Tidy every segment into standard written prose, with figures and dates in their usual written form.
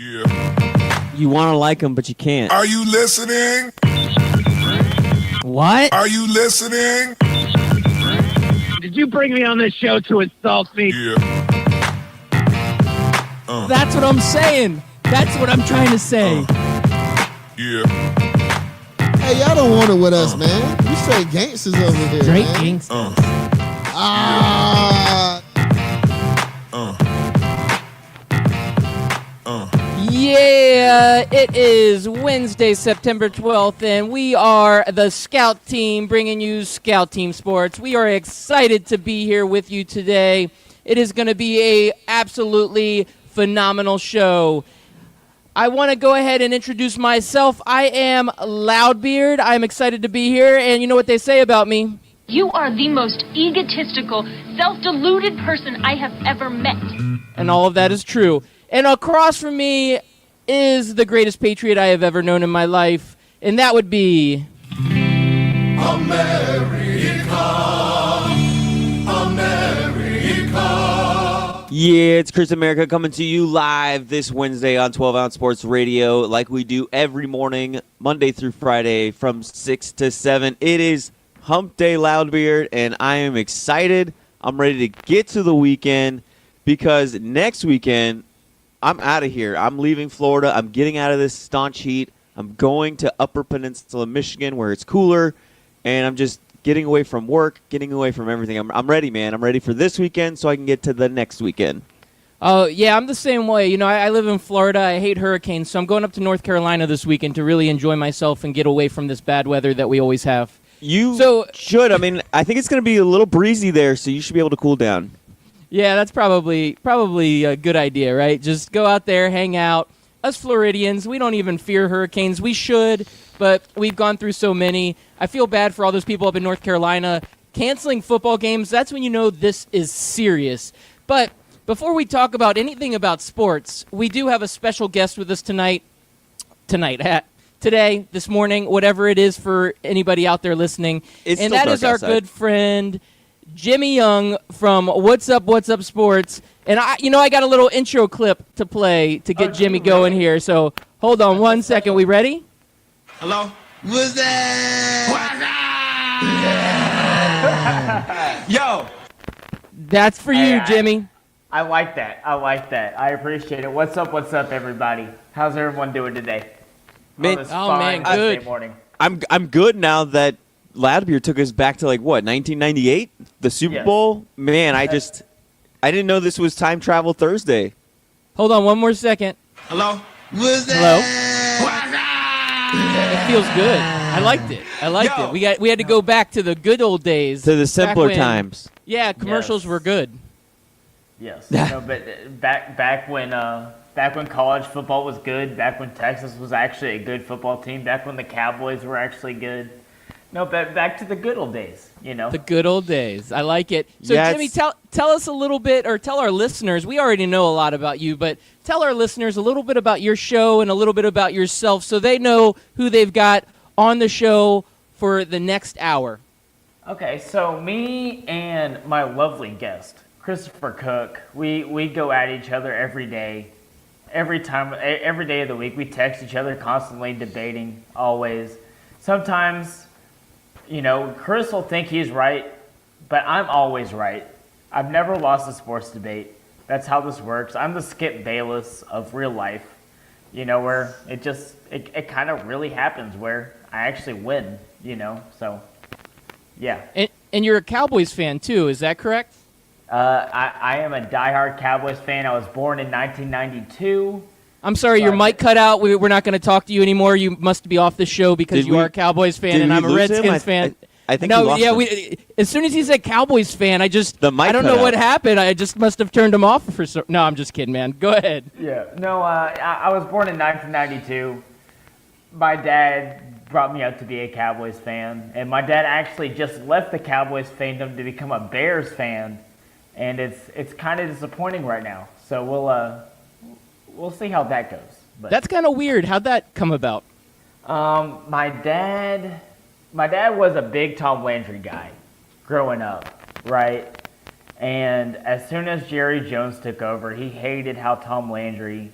Yeah. You want to like him, but you can't. Are you listening? What? Are you listening? Did you bring me on this show to insult me? Yeah. That's what I'm saying. That's what I'm trying to say. Yeah. Hey, y'all don't want it with us, man. We straight gangsters over here. Straight man. gangsters. Yeah, it is Wednesday, September 12th, and we are the Scout Team bringing you Scout Team Sports. We are excited to be here with you today. It is going to be a absolutely phenomenal show. I want to go ahead and introduce myself. I am Loudbeard. I'm excited to be here, and you know what they say about me? You are the most egotistical, self-deluded person I have ever met. And all of that is true. And across from me is the greatest patriot I have ever known in my life, and that would be... Yeah, it's Chris America coming to you live this Wednesday on 12 Ounce Sports Radio, like we do every morning, Monday through Friday from 6 to 7. It is Hump Day, Loudbeard, and I am excited. I'm ready to get to the weekend because next weekend, I'm out of here. I'm leaving Florida. I'm getting out of this staunch heat. I'm going to Upper Peninsula, Michigan, where it's cooler, and I'm just getting away from work, getting away from everything. I'm ready, man. I'm ready for this weekend so I can get to the next weekend. Oh, yeah, I'm the same way. You know, I live in Florida. I hate hurricanes, so I'm going up to North Carolina this weekend to really enjoy myself and get away from this bad weather that we always have. You should. I mean, I think it's going to be a little breezy there, so you should be able to cool down. Yeah, that's probably a good idea, right? Just go out there, hang out. Us Floridians, we don't even fear hurricanes. We should, but we've gone through so many. I feel bad for all those people up in North Carolina canceling football games. That's when you know this is serious. But before we talk about anything about sports, we do have a special guest with us today, this morning, whatever it is for anybody out there listening. And that is our good friend Jimmy Young from What's Up Sports. And I got a little intro clip to play to get Jimmy going here. So hold on one second. We ready? Hello? What's that? Yo! That's for you, Jimmy. I like that. I appreciate it. What's up, everybody? How's everyone doing today? Man, On this fine good. Wednesday morning. I'm good now that Loudbeard took us back to 1998, the Super Yes. Bowl. Man, I didn't know this was Time Travel Thursday. Hold on one more second. Hello? What's that? Hello? It feels good. I liked it. We had to go back to the good old days. To the simpler back when- times. Yeah, commercials Yes. were good. Yes. No, but back when college football was good, back when Texas was actually a good football team, back when the Cowboys were actually good. No, back to the good old days, you know. The good old days. I like it. So, Yes. Jimmy, tell us a little bit, or tell our listeners. We already know a lot about you, but tell our listeners a little bit about your show and a little bit about yourself so they know who they've got on the show for the next hour. Okay, so me and my lovely guest, Christopher Cook, we go at each other every day. Every day of the week, we text each other constantly, debating, always. Sometimes, Chris will think he's right, but I'm always right. I've never lost a sports debate. That's how this works. I'm the Skip Bayless of real life, where it kind of really happens where I actually win, so, yeah. And you're a Cowboys fan, too. Is that correct? I am a diehard Cowboys fan. I was born in 1992. I'm sorry, your mic cut out. We're not going to talk to you anymore. You must be off the show because you are a Cowboys fan and I'm a Redskins fan. I think we lost him. As soon as he said Cowboys fan, I don't cut know what out. happened. I just must have turned him off for some. No, I'm just kidding, man. Go ahead. Yeah. No, I was born in 1992. My dad brought me up to be a Cowboys fan, and my dad actually just left the Cowboys fandom to become a Bears fan, and it's kind of disappointing right now. So we'll see how that goes. But That's kind of weird. How'd that come about? my dad was a big Tom Landry guy growing up, right? And as soon as Jerry Jones took over, he hated how Tom Landry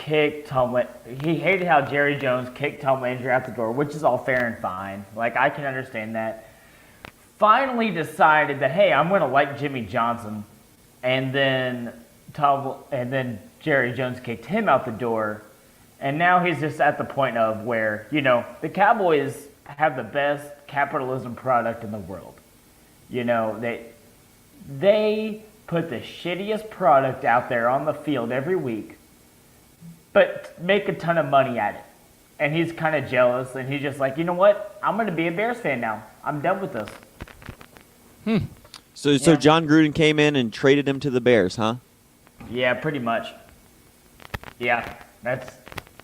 He hated how Jerry Jones kicked Tom Landry out the door, which is all fair and fine. Like, I can understand that. Finally decided that, hey, I'm going to like Jimmy Johnson, and then Jerry Jones kicked him out the door, and now he's just at the point of where, the Cowboys have the best capitalism product in the world. They put the shittiest product out there on the field every week, but make a ton of money at it. And he's kind of jealous, and he's just like, you know what? I'm going to be a Bears fan now. I'm done with this. So John Gruden came in and traded him to the Bears, huh? Yeah, pretty much. Yeah, that's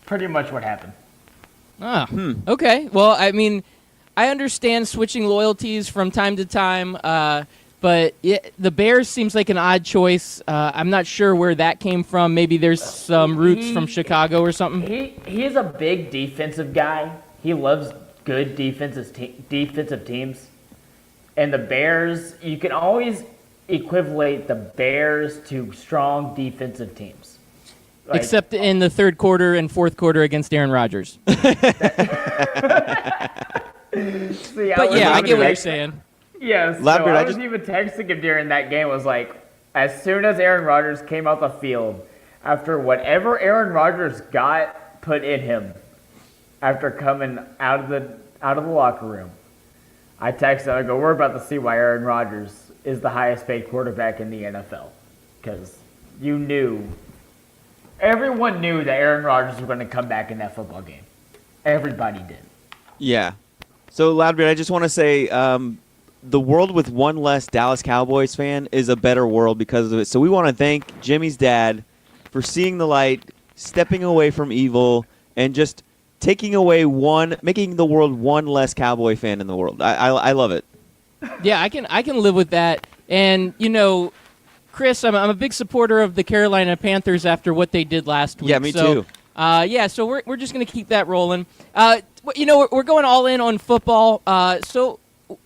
pretty much what happened. Okay. Well, I mean, I understand switching loyalties from time to time, but the Bears seems like an odd choice. I'm not sure where that came from. Maybe there's some roots from Chicago or something. He's a big defensive guy. He loves good defensive teams. And the Bears, you can always equivalent the Bears to strong defensive teams. Except in the third quarter and fourth quarter against Aaron Rodgers. See, I get what you're saying. Yes, I was even texting him during that game. Was like, as soon as Aaron Rodgers came out the field, after whatever Aaron Rodgers got put in him, after coming out of the locker room, I texted him. I go, we're about to see why Aaron Rodgers is the highest paid quarterback in the NFL, because everyone knew that Aaron Rodgers was going to come back in that football game. Everybody did. Yeah. So, Loudbeard, I just want to say the world with one less Dallas Cowboys fan is a better world because of it. So we want to thank Jimmy's dad for seeing the light, stepping away from evil, and just making the world one less Cowboy fan in the world. I love it. Yeah, I can live with that. And, Chris, I'm a big supporter of the Carolina Panthers after what they did last week. Yeah, me too. So we're just going to keep that rolling. We're going all in on football. So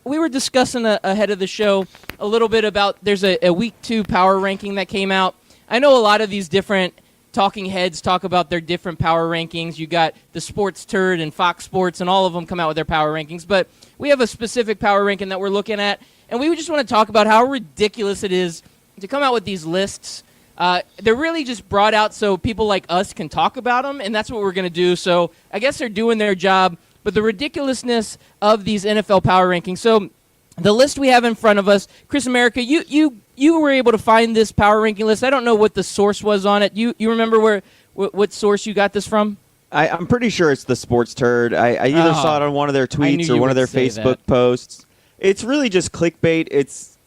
we were discussing ahead of the show a little bit about there's a week 2 power ranking that came out. I know a lot of these different talking heads talk about their different power rankings. You got the Sports Turd and Fox Sports, and all of them come out with their power rankings. But we have a specific power ranking that we're looking at, and we just want to talk about how ridiculous it is to come out with these lists. They're really just brought out so people like us can talk about them, and that's what we're going to do. So I guess they're doing their job, but the ridiculousness of these NFL power rankings. So the list we have in front of us, Chris America, you were able to find this power ranking list. I don't know what the source was on it. You remember what source you got this from? I'm pretty sure it's the Sports Turd. I either saw it on one of their tweets or one of their Facebook posts. It's really just clickbait.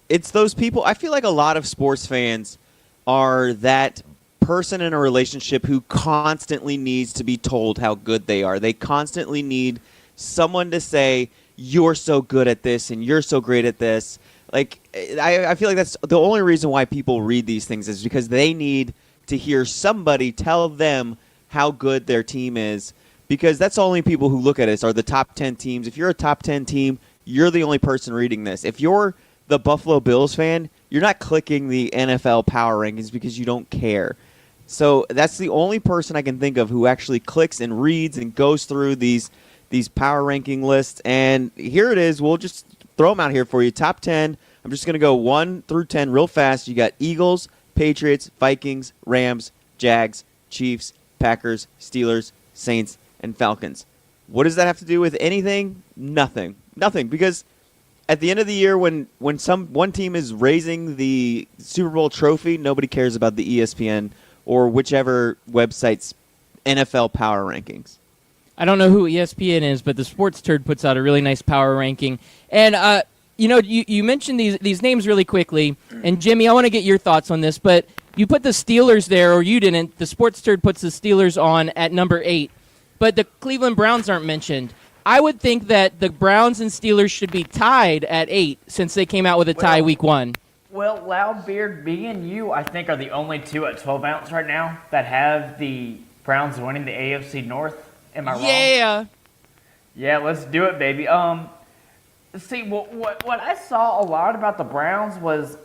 It's those people. I feel like a lot of sports fans are that person in a relationship who constantly needs to be told how good they are. They constantly need someone to say, you're so good at this and you're so great at this. Like, I feel like that's the only reason why people read these things is because they need to hear somebody tell them how good their team is, because that's the only people who look at us are the top 10 teams. If you're a top 10 team, you're the only person reading this. If you're the Buffalo Bills fan, you're not clicking the NFL power rankings because you don't care. So that's the only person I can think of who actually clicks and reads and goes through these power ranking lists. And here it is. We'll just throw them out here for you. Top 10. I'm just going to go 1 through 10 real fast. You got Eagles, Patriots, Vikings, Rams, Jags, Chiefs, Packers, Steelers, Saints, and Falcons. What does that have to do with anything? Nothing. Nothing, because at the end of the year when one team is raising the Super Bowl trophy, nobody cares about the ESPN or whichever website's NFL power rankings. I don't know who ESPN is, but the Sports Turd puts out a really nice power ranking. And, you mentioned these names really quickly. And, Jimmy, I want to get your thoughts on this. But you put the Steelers there, or you didn't. The Sports Turd puts the Steelers on at number 8. But the Cleveland Browns aren't mentioned. I would think that the Browns and Steelers should be tied at 8 since they came out with a tie week 1. Well, Loudbeard, me and you, I think, are the only two at 12 ounce right now that have the Browns winning the AFC North. Am I wrong? Yeah. Yeah, let's do it, baby. See, what I saw a lot about the Browns was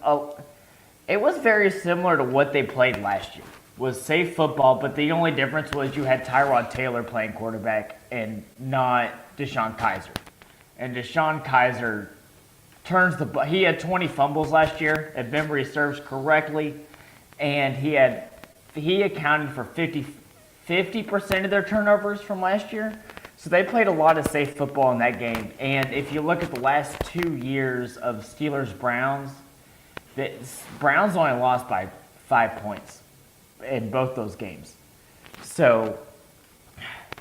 it was very similar to what they played last year. was safe football, but the only difference was you had Tyrod Taylor playing quarterback and not Deshaun Kaiser. And Deshaun Kaiser he had 20 fumbles last year, if memory serves correctly, and he accounted for 50% of their turnovers from last year. So they played a lot of safe football in that game. And if you look at the last 2 years of Steelers-Browns, the Browns only lost by 5 points in both those games. So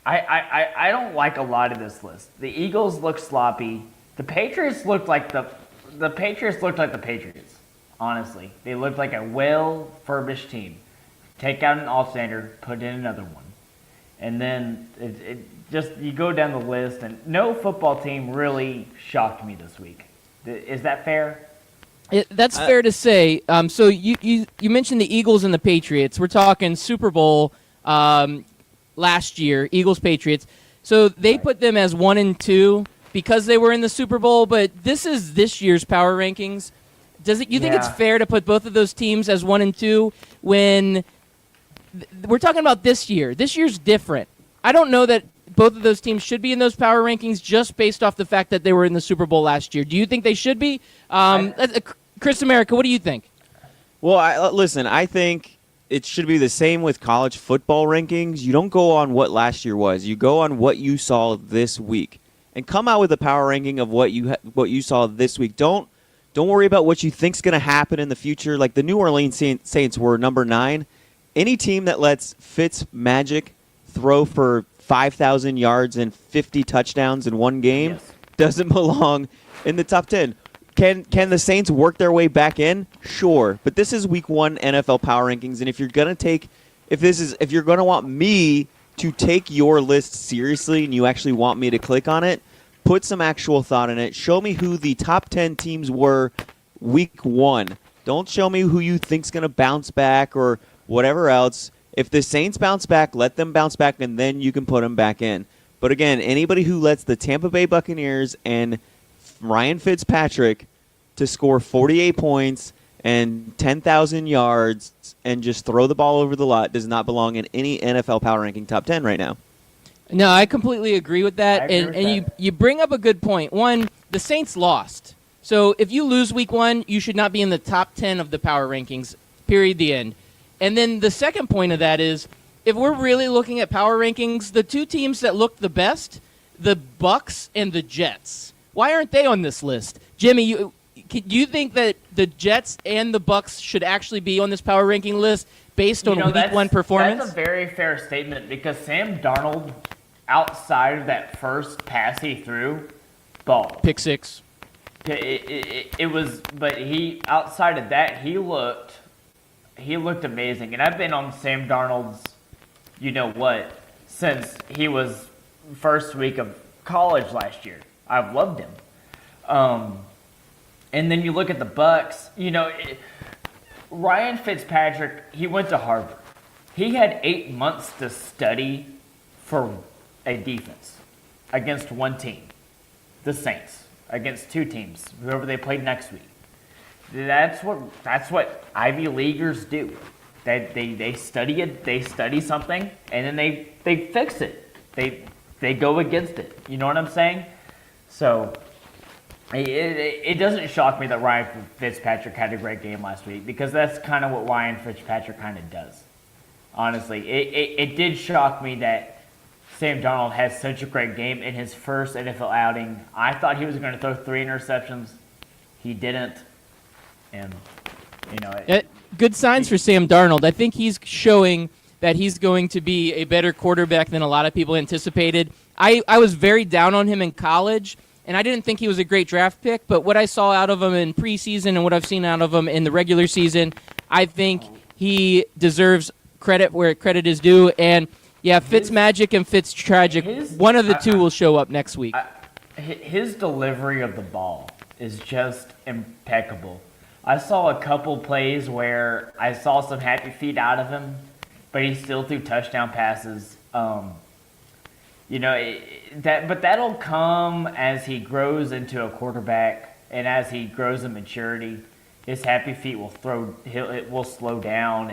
I don't like a lot of this list. The Eagles look sloppy. The Patriots looked like the Patriots. Honestly, they looked like a well-furbished team. Take out an alternator, put in another one, and then you go down the list, and no football team really shocked me this week. Is that fair? That's fair to say. So you mentioned the Eagles and the Patriots. We're talking Super Bowl last year, Eagles Patriots. So they put them as 1 and 2 because they were in the Super Bowl. But this is this year's power rankings. You think it's fair to put both of those teams as 1 and 2 when we're talking about this year? This year's different. I don't know that both of those teams should be in those power rankings just based off the fact that they were in the Super Bowl last year. Do you think they should be? Chris America, what do you think? Well, listen, I think it should be the same with college football rankings. You don't go on what last year was. You go on what you saw this week. And come out with a power ranking of what you saw this week. Don't worry about what you think's going to happen in the future. Like the New Orleans Saints were number 9. Any team that lets Fitz Magic throw for 5,000 yards and 50 touchdowns in one game doesn't belong in the top 10. Can the Saints work their way back in? Sure, but this is Week 1 NFL power rankings, and if you're gonna want me to take your list seriously, and you actually want me to click on it, put some actual thought in it. Show me who the top 10 teams were Week 1. Don't show me who you think's gonna bounce back or whatever else. If the Saints bounce back, let them bounce back, and then you can put them back in. But again, anybody who lets the Tampa Bay Buccaneers and Ryan Fitzpatrick to score 48 points and 10,000 yards and just throw the ball over the lot does not belong in any NFL power ranking top 10 right now. No, I completely agree with that. You bring up a good point. One, the Saints lost. So if you lose Week 1, you should not be in the top 10 of the power rankings, period, the end. And then the second point of that is, if we're really looking at power rankings, the two teams that looked the best, the Bucs and the Jets. Why aren't they on this list? Jimmy, do you think that the Jets and the Bucs should actually be on this power ranking list based on Week 1 performance? That's a very fair statement because Sam Darnold, outside of that first pass he threw, ball. Pick 6. But outside of that, he looked amazing. And I've been on Sam Darnold's, since he was first week of college last year. I've loved him. And then you look at the Bucs, Ryan Fitzpatrick, he went to Harvard. He had 8 months to study for a defense against one team, the Saints, against 2 teams, whoever they played next week. That's what Ivy Leaguers do. They study it, they study something, and then they fix it. They go against it. You know what I'm saying? So it doesn't shock me that Ryan Fitzpatrick had a great game last week because that's kind of what Ryan Fitzpatrick kind of does. Honestly, it did shock me that Sam Darnold had such a great game in his first NFL outing. I thought he was going to throw 3 interceptions. He didn't. And, good signs for Sam Darnold. I think he's showing that he's going to be a better quarterback than a lot of people anticipated. I was very down on him in college, and I didn't think he was a great draft pick, but what I saw out of him in preseason and what I've seen out of him in the regular season, I think he deserves credit where credit is due. And, Fitzmagic and Fitztragic, one of the two will show up next week. His delivery of the ball is just impeccable. I saw a couple plays where I saw some happy feet out of him, but he still threw touchdown passes. But that'll come as he grows into a quarterback and as he grows in maturity. His happy feet will slow down,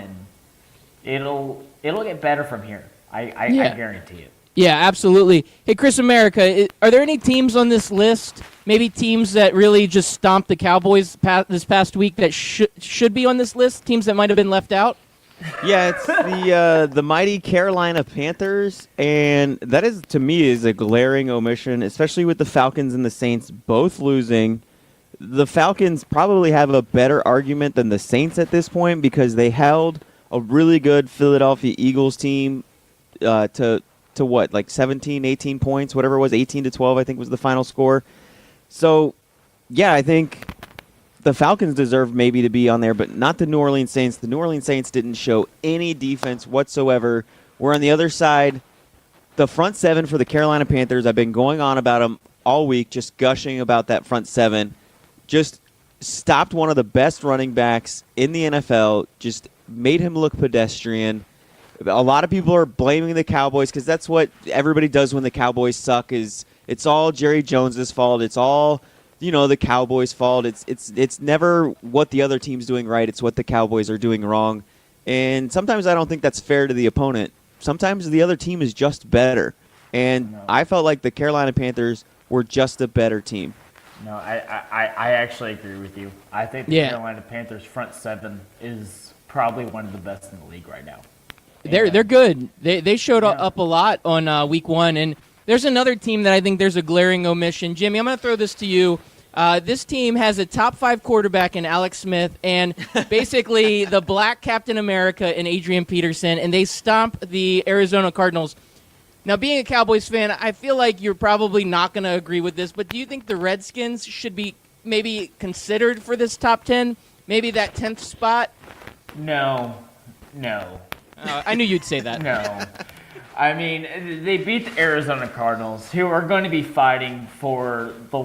it'll get better from here. I Yeah. guarantee it. Yeah, absolutely. Hey, Chris America, are there any teams on this list, maybe teams that really just stomped the Cowboys this past week that should be on this list, teams that might have been left out? Yeah, it's the mighty Carolina Panthers, and that is, to me, is a glaring omission, especially with the Falcons and the Saints both losing. The Falcons probably have a better argument than the Saints at this point because they held a really good Philadelphia Eagles team to what, like 17, 18 points, whatever it was, 18 to 12, I think was the final score. So, yeah, I think the Falcons deserve maybe to be on there, but not the New Orleans Saints. The New Orleans Saints didn't show any defense whatsoever. We're on the other side. The front seven for the Carolina Panthers, I've been going on about them all week, just gushing about that front seven. Just stopped one of the best running backs in the NFL, just made him look pedestrian. A lot of people are blaming the Cowboys because that's what everybody does when the Cowboys suck. Is it's all Jerry Jones's fault. It's all the Cowboys' fault. It's never what the other team's doing right. It's what the Cowboys are doing wrong. And sometimes I don't think that's fair to the opponent. Sometimes the other team is just better. And I felt like the Carolina Panthers were just a better team. No, I actually agree with you. I think the Carolina Panthers front seven is probably one of the best in the league right now. They're good. They showed up a lot on week one, and there's another team that I think there's a glaring omission. Jimmy, I'm going to throw this to you. This team has a top 5 quarterback in Alex Smith and basically the black Captain America in Adrian Peterson, and they stomp the Arizona Cardinals. Now, being a Cowboys fan, I feel like you're probably not going to agree with this, but do you think the Redskins should be maybe considered for this top 10? Maybe that 10th spot? No. I knew you'd say that. No. I mean, they beat the Arizona Cardinals, who are going to be fighting for the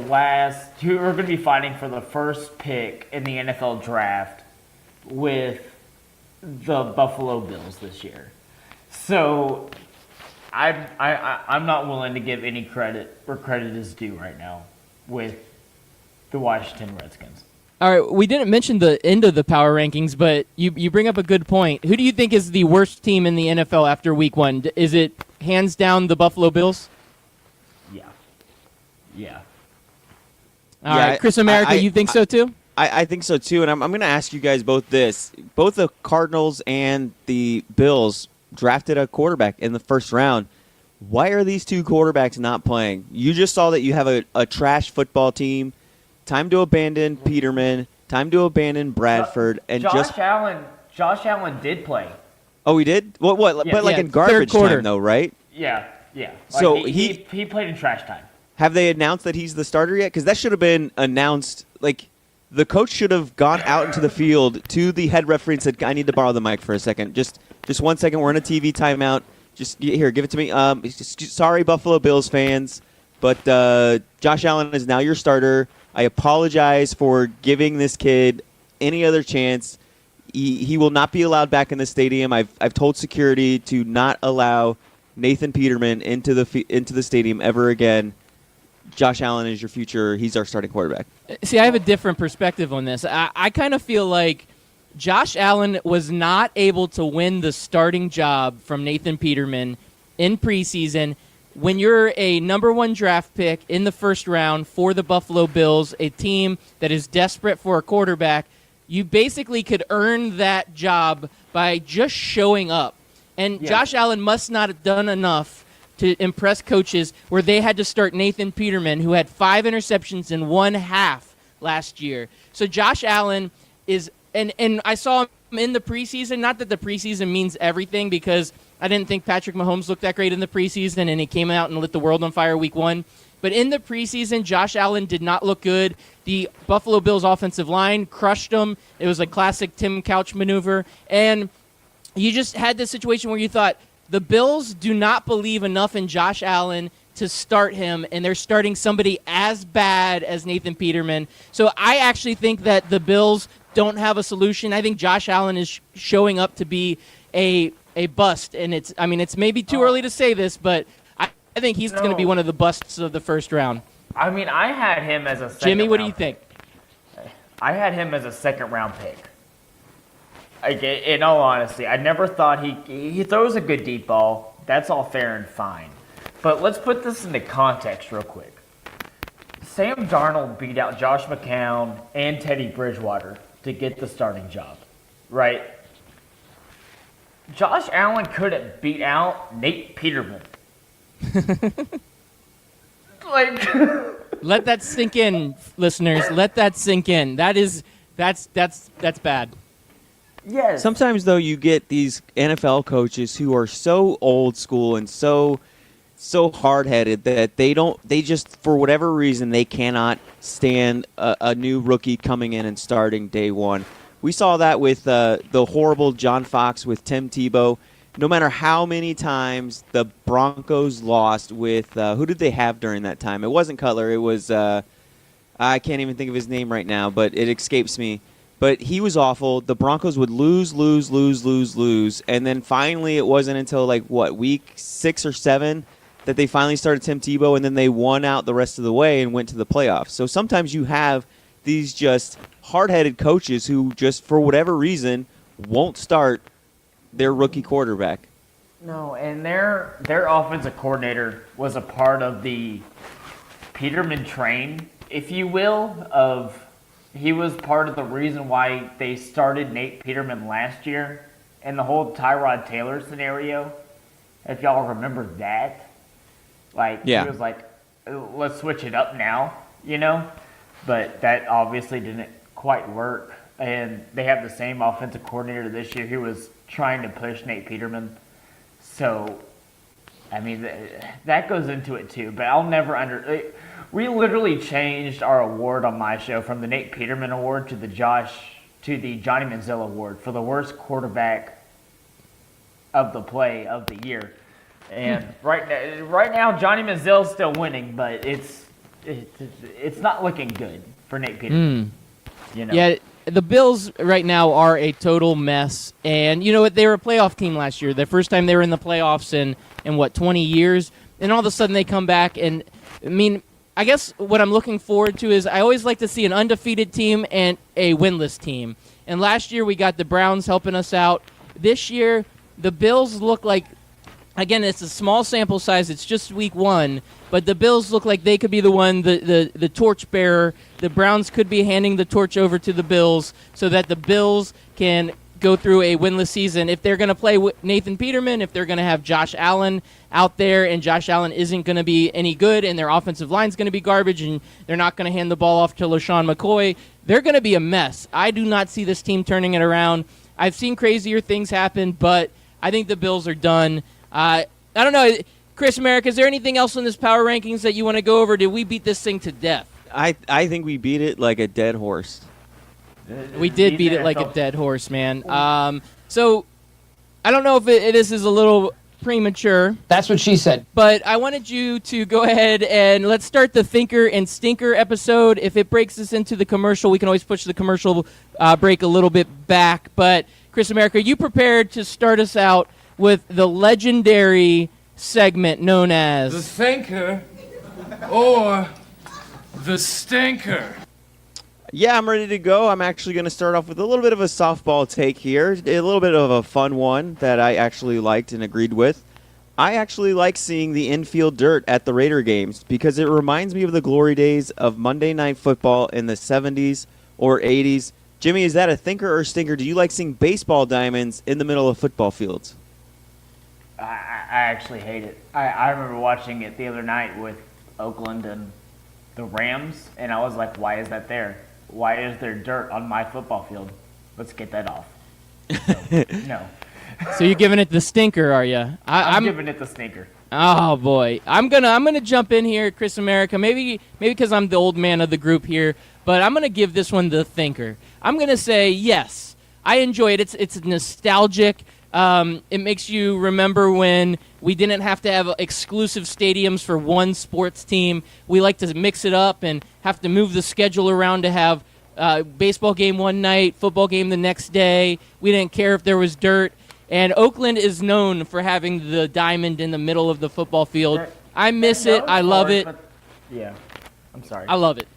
first pick in the NFL draft with the Buffalo Bills this year. So I'm not willing to give any credit where credit is due right now with the Washington Redskins. All right, we didn't mention the end of the power rankings, but you bring up a good point. Who do you think is the worst team in the NFL after week one? Is it hands down the Buffalo Bills? Yeah. All right, Chris America, you think so too? I think so too, and I'm going to ask you guys both this. Both the Cardinals and the Bills drafted a quarterback in the first round. Why are these two quarterbacks not playing? You just saw that you have a trash football team. Time to abandon Peterman. Time to abandon Bradford. And Josh Allen did play. Oh, he did? What? Yeah. But like in garbage time, though, right? Yeah. So he played in trash time. Have they announced that he's the starter yet? Because that should have been announced. Like, the coach should have gone out into the field to the head referee and said, "I need to borrow the mic for a second. Just 1 second. We're in a TV timeout. Just here, give it to me. Sorry, Buffalo Bills fans, but Josh Allen is now your starter. I apologize for giving this kid any other chance. He will not be allowed back in the stadium. I've told security to not allow Nathan Peterman into the stadium ever again. Josh Allen is your future. He's our starting quarterback." See, I have a different perspective on this. I kind of feel like Josh Allen was not able to win the starting job from Nathan Peterman in preseason. When you're a number 1 draft pick in the first round for the Buffalo Bills, a team that is desperate for a quarterback, you basically could earn that job by just showing up. And Josh Allen must not have done enough to impress coaches where they had to start Nathan Peterman, who had 5 interceptions in 1 half last year. So Josh Allen is and I saw him in the preseason. Not that the preseason means everything, because I didn't think Patrick Mahomes looked that great in the preseason, and he came out and lit the world on fire week 1. But in the preseason, Josh Allen did not look good. The Buffalo Bills offensive line crushed him. It was a classic Tim Couch maneuver. And you just had this situation where you thought, the Bills do not believe enough in Josh Allen to start him, and they're starting somebody as bad as Nathan Peterman. So I actually think that the Bills don't have a solution. I think Josh Allen is showing up to be a bust, and it's maybe too early to say this, but I think he's going to be one of the busts of the first round. I mean, I had him as a second Jimmy, what do you round think? I had him as a second round pick. in all honesty, I never thought he throws a good deep ball. That's all fair and fine. But let's put this into context real quick. Sam Darnold beat out Josh McCown and Teddy Bridgewater to get the starting job, right? Josh Allen couldn't beat out Nate Peterman. Like, Let that sink in, listeners. Let that sink in. That's bad. yes. Sometimes, though, you get these NFL coaches who are so old school and so hard-headed that they just, for whatever reason, they cannot stand a new rookie coming in and starting day one. We saw that with the horrible John Fox with Tim Tebow. No matter how many times the Broncos lost with who did they have during that time? It wasn't Cutler. It was I can't even think of his name right now, but it escapes me. But he was awful. The Broncos would lose, and then finally it wasn't until week 6 or 7 that they finally started Tim Tebow, and then they won out the rest of the way and went to the playoffs. So sometimes you have these just hard-headed coaches who just, for whatever reason, won't start their rookie quarterback. No, and their offensive coordinator was a part of the Peterman train, if you will, he was part of the reason why they started Nate Peterman last year and the whole Tyrod Taylor scenario. If y'all remember that. Yeah. He was like, let's switch it up now, But that obviously didn't quite work. And they have the same offensive coordinator this year who was trying to push Nate Peterman. So, I mean, that goes into it too. But I'll never we literally changed our award on my show from the Nate Peterman Award to the Johnny Manziel Award for the worst quarterback of the play of the year. And right now, Johnny Manziel's still winning, but it's not looking good for Nate Peterman. Yeah, the Bills right now are a total mess. And you know what? They were a playoff team last year. The first time they were in the playoffs in 20 years. And all of a sudden they come back. And, I mean, I guess what I'm looking forward to is I always like to see an undefeated team and a winless team. And last year we got the Browns helping us out. This year the Bills look like, again, it's a small sample size. It's just week 1. But the Bills look like they could be the torch bearer. The Browns could be handing the torch over to the Bills so that the Bills can go through a winless season. If they're going to play with Nathan Peterman, if they're going to have Josh Allen out there and Josh Allen isn't going to be any good and their offensive line's going to be garbage and they're not going to hand the ball off to LaShawn McCoy, they're going to be a mess. I do not see this team turning it around. I've seen crazier things happen, but I think the Bills are done. I don't know. Chris America, is there anything else in this power rankings that you want to go over? Did we beat this thing to death? I think we beat it like a dead horse. We did beat it like a dead horse, man. So I don't know if this is a little premature. That's what she said. But I wanted you to go ahead and let's start the Thinker and Stinker episode. If it breaks us into the commercial, we can always push the commercial break a little bit back. But Chris America, you prepared to start us out with the legendary segment known as the Thinker or the Stinker. Yeah, I'm ready to go. I'm actually going to start off with a little bit of a softball take here, a little bit of a fun one that I actually liked and agreed with. I actually like seeing the infield dirt at the Raider games because it reminds me of the glory days of Monday Night Football in the 70s or 80s. Jimmy, is that a thinker or stinker? Do you like seeing baseball diamonds in the middle of football fields? I actually hate it. I remember watching it the other night with Oakland and the Rams, and I was like, why is that there? Why is there dirt on my football field? Let's get that off. No. So you're giving it the stinker, are you? I'm giving it the stinker. Oh boy, I'm gonna jump in here, Chris America. Maybe because I'm the old man of the group here, but I'm gonna give this one the thinker. I'm gonna say yes. I enjoy it. It's nostalgic. It makes you remember when we didn't have to have exclusive stadiums for one sports team. We like to mix it up and have to move the schedule around to have baseball game one night, football game the next day. We didn't care if there was dirt. And Oakland is known for having the diamond in the middle of the football field. I miss it. I love it. Yeah, I'm sorry. I love it.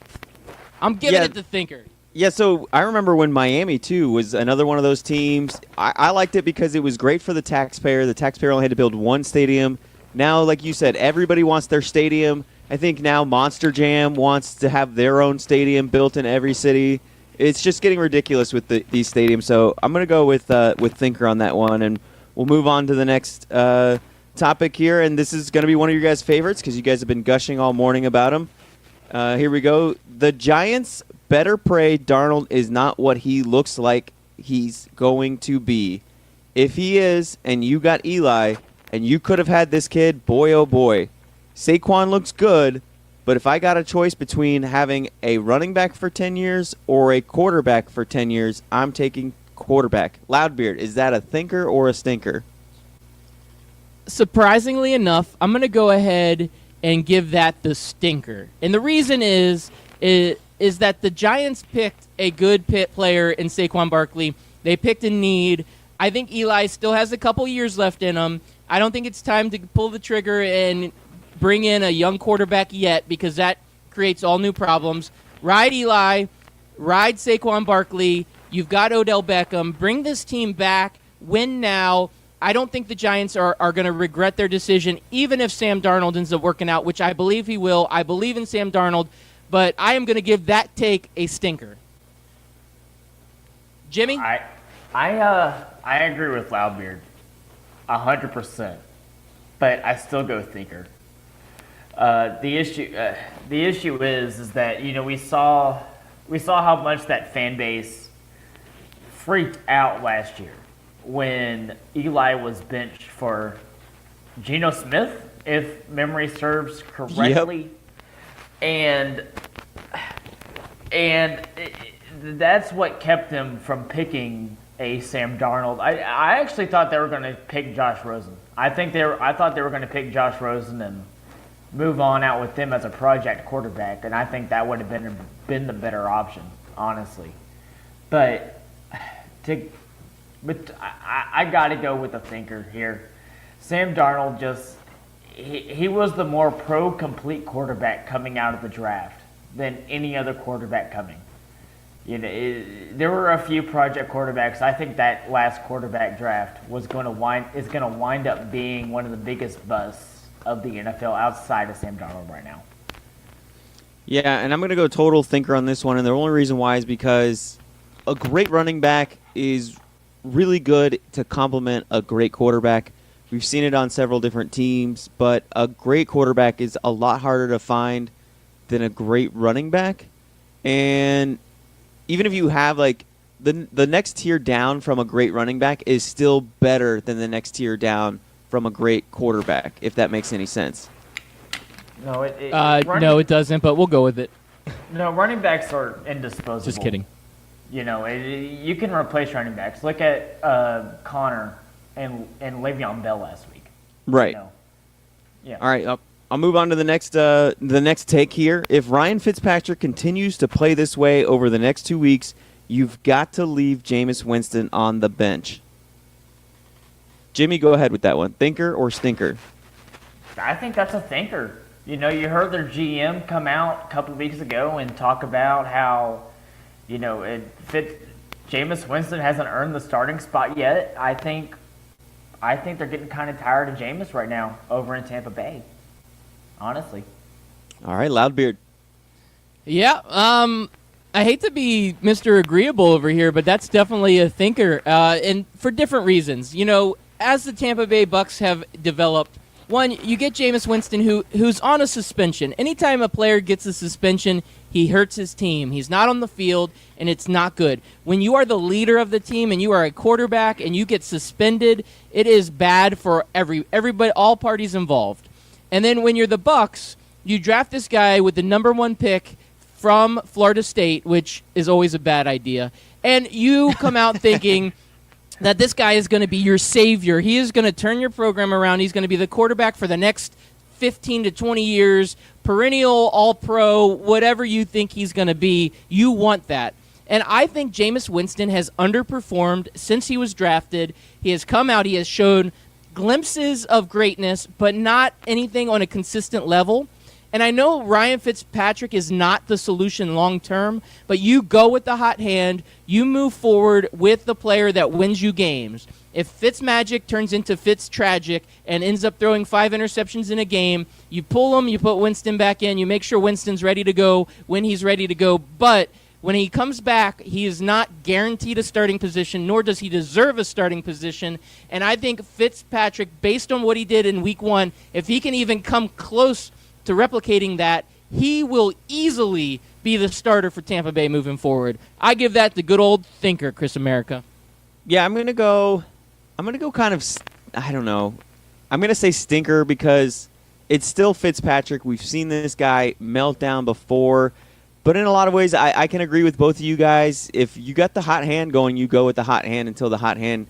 I'm giving it the thinker. Yeah, so I remember when Miami, too, was another one of those teams. I liked it because it was great for the taxpayer. The taxpayer only had to build one stadium. Now, like you said, everybody wants their stadium. I think now Monster Jam wants to have their own stadium built in every city. It's just getting ridiculous with these stadiums. So I'm going to go with Thinker on that one, and we'll move on to the next topic here. And this is going to be one of your guys' favorites because you guys have been gushing all morning about him. Here we go. The Giants better pray Darnold is not what he looks like he's going to be. If he is, and you got Eli, and you could have had this kid, boy oh boy. Saquon looks good, but if I got a choice between having a running back for 10 years or a quarterback for 10 years, I'm taking quarterback. Loudbeard, is that a thinker or a stinker? Surprisingly enough, I'm going to go ahead and give that the stinker. And the reason is that the Giants picked a good player in Saquon Barkley. They picked a need. I think Eli still has a couple years left in him. I don't think it's time to pull the trigger and bring in a young quarterback yet because that creates all new problems. Ride Eli. Ride Saquon Barkley. You've got Odell Beckham. Bring this team back. Win now. I don't think the Giants are going to regret their decision, even if Sam Darnold ends up working out, which I believe he will. I believe in Sam Darnold, but I am going to give that take a stinker. Jimmy? I agree with Loudbeard, 100%, but I still go thinker. The issue is that we saw how much that fan base freaked out last year when Eli was benched for Geno Smith, if memory serves correctly. Yep. And that's what kept them from picking a Sam Darnold. I actually thought they were going to pick Josh Rosen. I thought they were going to pick Josh Rosen and move on out with him as a project quarterback, and I think that would have been the better option, honestly. But I got to go with the thinker here. Sam Darnold he was the more pro-complete quarterback coming out of the draft than any other quarterback coming. There were a few project quarterbacks. I think that last quarterback draft is going to wind up being one of the biggest busts of the NFL outside of Sam Darnold right now. Yeah, and I'm going to go total thinker on this one, and the only reason why is because a great running back is really good to complement a great quarterback. We've seen it on several different teams, but a great quarterback is a lot harder to find than a great running back. And even if you have the next tier down from a great running back is still better than the next tier down from a great quarterback, if that makes any sense. No, no, it doesn't, but we'll go with it. No, running backs are indisposable. Just kidding. You can replace running backs. Look at Connor and Le'Veon Bell last week. Right. Yeah. All right. I'll move on to the next take here. If Ryan Fitzpatrick continues to play this way over the next 2 weeks, you've got to leave Jameis Winston on the bench. Jimmy, go ahead with that one. Thinker or stinker? I think that's a thinker. You heard their GM come out a couple of weeks ago and talk about how, Jameis Winston hasn't earned the starting spot yet. I think they're getting kind of tired of Jameis right now over in Tampa Bay. Honestly. All right, Loudbeard. Yeah, I hate to be Mr. Agreeable over here, but that's definitely a thinker, and for different reasons. As the Tampa Bay Bucks have developed, one, you get Jameis Winston who's on a suspension. Anytime a player gets a suspension, he hurts his team. He's not on the field, and it's not good. When you are the leader of the team and you are a quarterback and you get suspended, it is bad for everybody, all parties involved. And then when you're the Bucks, you draft this guy with the number 1 pick from Florida State, which is always a bad idea, and you come out thinking that this guy is going to be your savior. He is going to turn your program around. He's going to be the quarterback for the next 15 to 20 years, perennial all-pro, whatever you think he's going to be. You want that. And I think Jameis Winston has underperformed since he was drafted. He has come out. He has shown glimpses of greatness, but not anything on a consistent level. And I know Ryan Fitzpatrick is not the solution long term, but you go with the hot hand. You move forward with the player that wins you games. If Fitzmagic turns into Fitztragic and ends up throwing 5 interceptions in a game, you pull him, you put Winston back in, you make sure Winston's ready to go when he's ready to go. But when he comes back, he is not guaranteed a starting position, nor does he deserve a starting position. And I think Fitzpatrick, based on what he did in week 1, if he can even come close to replicating that, he will easily be the starter for Tampa Bay moving forward. I give that the good old thinker, Chris America. Yeah, I'm gonna go kind of, I don't know. I'm gonna say stinker because it's still Fitzpatrick. We've seen this guy melt down before, but in a lot of ways, I can agree with both of you guys. If you got the hot hand going, you go with the hot hand until the hot hand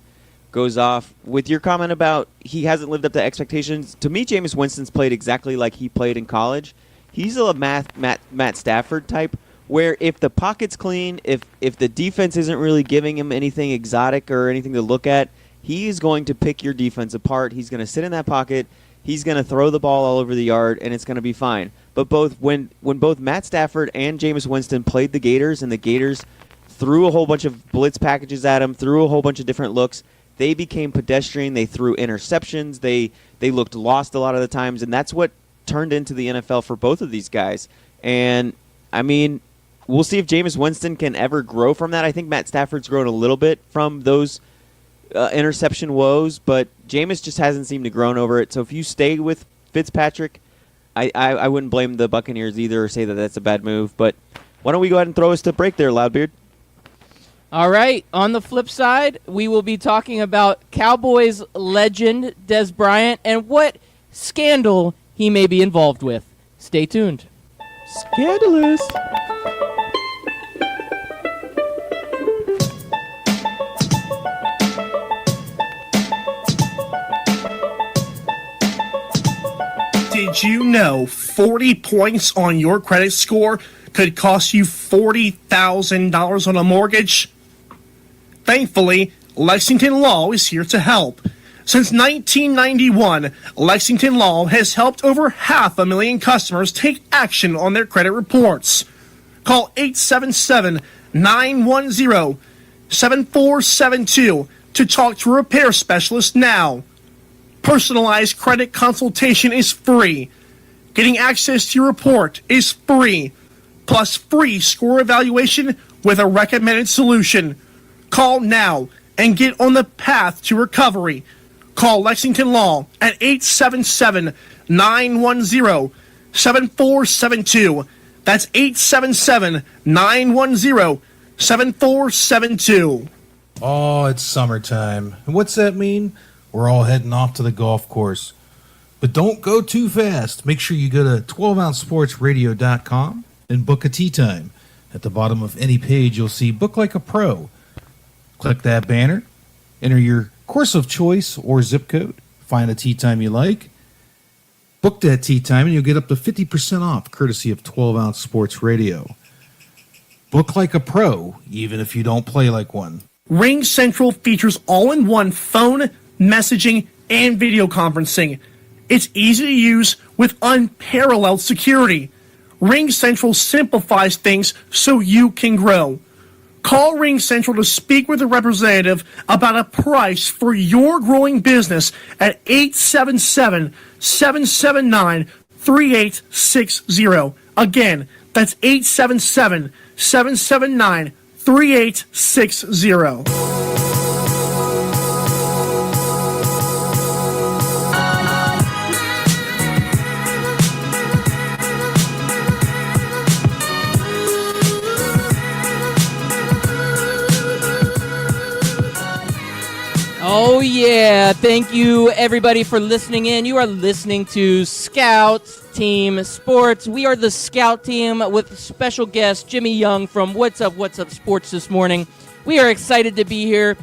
goes off. With your comment about he hasn't lived up to expectations, to me, Jameis Winston's played exactly like he played in college. He's a Matt Stafford type, where if the pocket's clean, if the defense isn't really giving him anything exotic or anything to look at, he is going to pick your defense apart. He's going to sit in that pocket. He's going to throw the ball all over the yard, and it's going to be fine. But when both Matt Stafford and Jameis Winston played the Gators, and the Gators threw a whole bunch of blitz packages at him, threw a whole bunch of different looks, they became pedestrian. They threw interceptions. They looked lost a lot of the times, and that's what turned into the NFL for both of these guys. And, I mean, we'll see if Jameis Winston can ever grow from that. I think Matt Stafford's grown a little bit from those interception woes, but Jameis just hasn't seemed to grown over it. So if you stay with Fitzpatrick, I wouldn't blame the Buccaneers either or say that that's a bad move. But why don't we go ahead and throw us to break there, Loudbeard? All right. On the flip side, we will be talking about Cowboys legend Des Bryant and what scandal he may be involved with. Stay tuned. Scandalous. Did you know 40 points on your credit score could cost you $40,000 on a mortgage? Thankfully, Lexington Law is here to help. Since 1991, Lexington Law has helped over 500,000 customers take action on their credit reports. Call 877-910-7472 to talk to a repair specialist now. Personalized credit consultation is free. Getting access to your report is free. Plus free score evaluation with a recommended solution. Call now and get on the path to recovery. Call Lexington Law at 877-910-7472. That's 877-910-7472. Oh, it's summertime. And what's that mean? We're all heading off to the golf course. But don't go too fast. Make sure you go to 12ouncesportsradio.com and book a tee time. At the bottom of any page, you'll see Book Like a Pro. Click that banner, enter your course of choice or zip code, find a tee time you like, book that tee time, and you'll get up to 50% off, courtesy of 12-Ounce Sports Radio. Book like a pro, even if you don't play like one. Ring Central features all-in-one phone, messaging, and video conferencing. It's easy to use with unparalleled security. Ring Central simplifies things so you can grow. Call Ring Central to speak with a representative about a price for your growing business at 877-779-3860. Again, that's 877-779-3860. Oh, yeah. Thank you, everybody, for listening in. You are listening to Scout Team Sports. We are the Scout Team with special guest Jimmy Young from What's Up Sports this morning. We are excited to be here.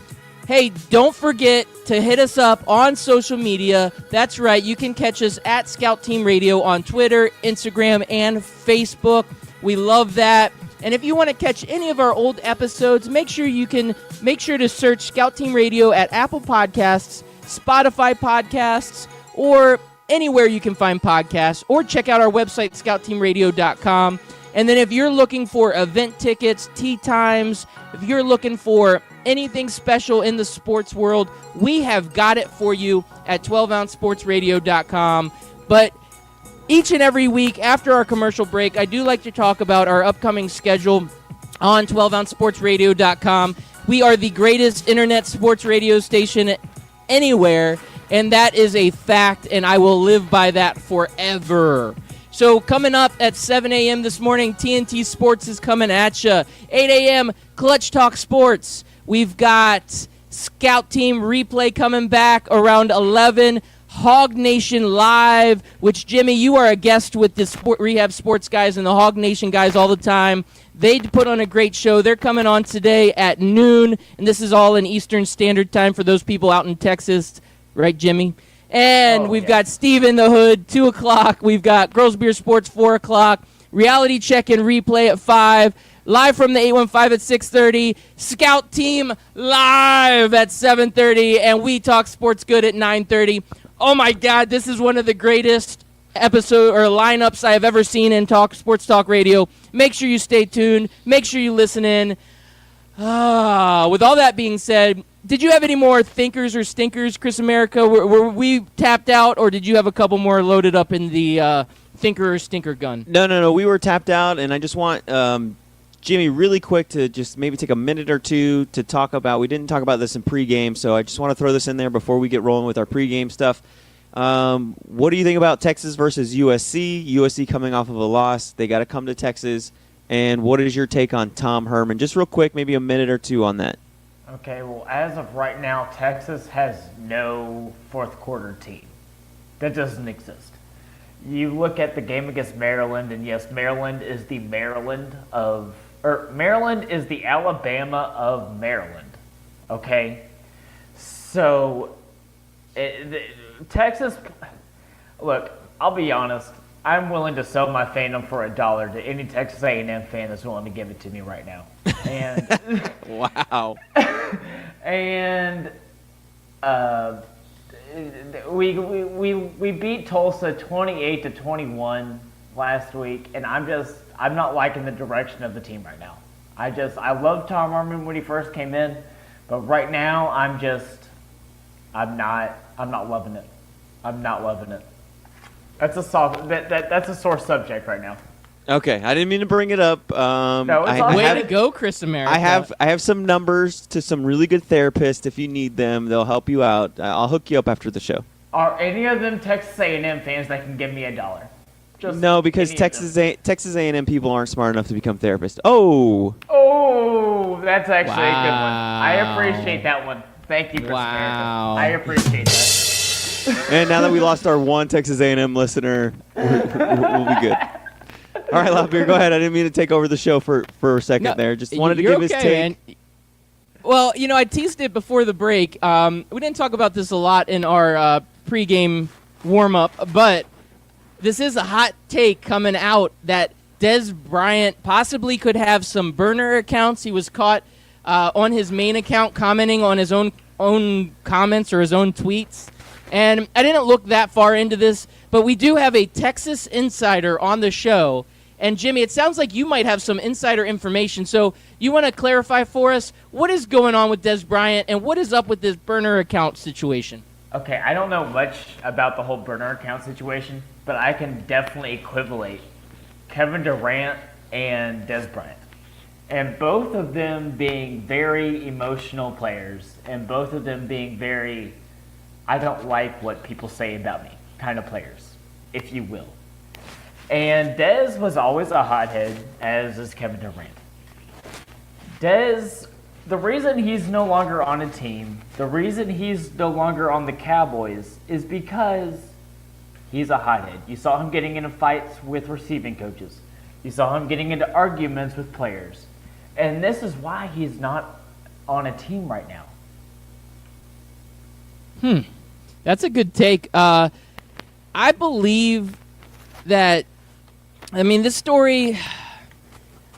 Hey, don't forget to hit us up on social media. That's right. You can catch us at Scout Team Radio on Twitter, Instagram, and Facebook. We love that. And if you want to catch any of our old episodes, make sure to search Scout Team Radio at Apple Podcasts, Spotify Podcasts, or anywhere you can find podcasts, or check out our website, scoutteamradio.com. And then if you're looking for event tickets, tee times, if you're looking for anything special in the sports world, we have got it for you at 12ouncesportsradio.com. But each and every week after our commercial break, I do like to talk about our upcoming schedule on 12ouncesportsradio.com. We are the greatest internet sports radio station anywhere, and that is a fact, and I will live by that forever. So coming up at 7 a.m. this morning, TNT Sports is coming at you. 8 a.m., Clutch Talk Sports. We've got Scout Team Replay coming back around 11. Hog Nation Live, which, Jimmy, you are a guest with the Rehab Sports guys and the Hog Nation guys all the time. They put on a great show. They're coming on today at noon, and this is all in Eastern Standard Time for those people out in Texas. Right, Jimmy? And we've got Steve in the Hood, 2 o'clock. We've got Girls Beer Sports, 4 o'clock. Reality Check and Replay at 5. Live from the 815 at 6:30. Scout Team Live at 7:30. And We Talk Sports Good at 9:30. Oh, my God, this is one of the greatest episode or lineups I have ever seen in Sports Talk Radio. Make sure you stay tuned. Make sure you listen in. With all that being said, did you have any more thinkers or stinkers, Chris America? Were we tapped out, or did you have a couple more loaded up in the thinker or stinker gun? No. We were tapped out, and I just want Jimmy really quick to just maybe take a minute or two to talk about. We didn't talk about this in pregame, so I just want to throw this in there before we get rolling with our pregame stuff. What do you think about Texas versus USC? USC coming off of a loss. They got to come to Texas. And what is your take on Tom Herman? Just real quick, maybe a minute or two on that. Okay, well, as of right now, Texas has no fourth quarter team. That doesn't exist. You look at the game against Maryland, and yes, Maryland is the Alabama of Maryland. Okay? So, Texas, look, I'll be honest. I'm willing to sell my fandom for $1 to any Texas A&M fan that's willing to give it to me right now. And wow. And we beat Tulsa 28-21 last week, and I'm not liking the direction of the team right now. I loved Tom Herman when he first came in, but right now I'm not loving it. I'm not loving it. That's a sore subject right now. Okay, I didn't mean to bring it up. No, it's way to go, Chris America. I have some numbers to some really good therapists. If you need them, they'll help you out. I'll hook you up after the show. Are any of them Texas A&M fans that can give me $1? No, because Texas A&M people aren't smart enough to become therapists. Oh, that's actually a good one. I appreciate that one. Thank you, Chris America. I appreciate that. And now that we lost our one Texas A&M listener, we'll be good. All right, Loudbeer, go ahead. I didn't mean to take over the show for a second there. Just wanted to give his take. Man. Well, I teased it before the break. We didn't talk about this a lot in our pregame warm-up, but this is a hot take coming out that Des Bryant possibly could have some burner accounts. He was caught on his main account commenting on his own comments or his own tweets. And I didn't look that far into this, but we do have a Texas insider on the show. And, Jimmy, it sounds like you might have some insider information. So you want to clarify for us what is going on with Des Bryant and what is up with this burner account situation? Okay, I don't know much about the whole burner account situation, but I can definitely equivalent Kevin Durant and Des Bryant. And both of them being very emotional players and both of them being very, I don't like what people say about me kind of players, if you will. And Des was always a hothead, as is Kevin Durant. Des, the reason he's no longer on a team, the reason he's no longer on the Cowboys is because he's a hothead. You saw him getting into fights with receiving coaches. You saw him getting into arguments with players. And this is why he's not on a team right now. That's a good take. I believe that, this story,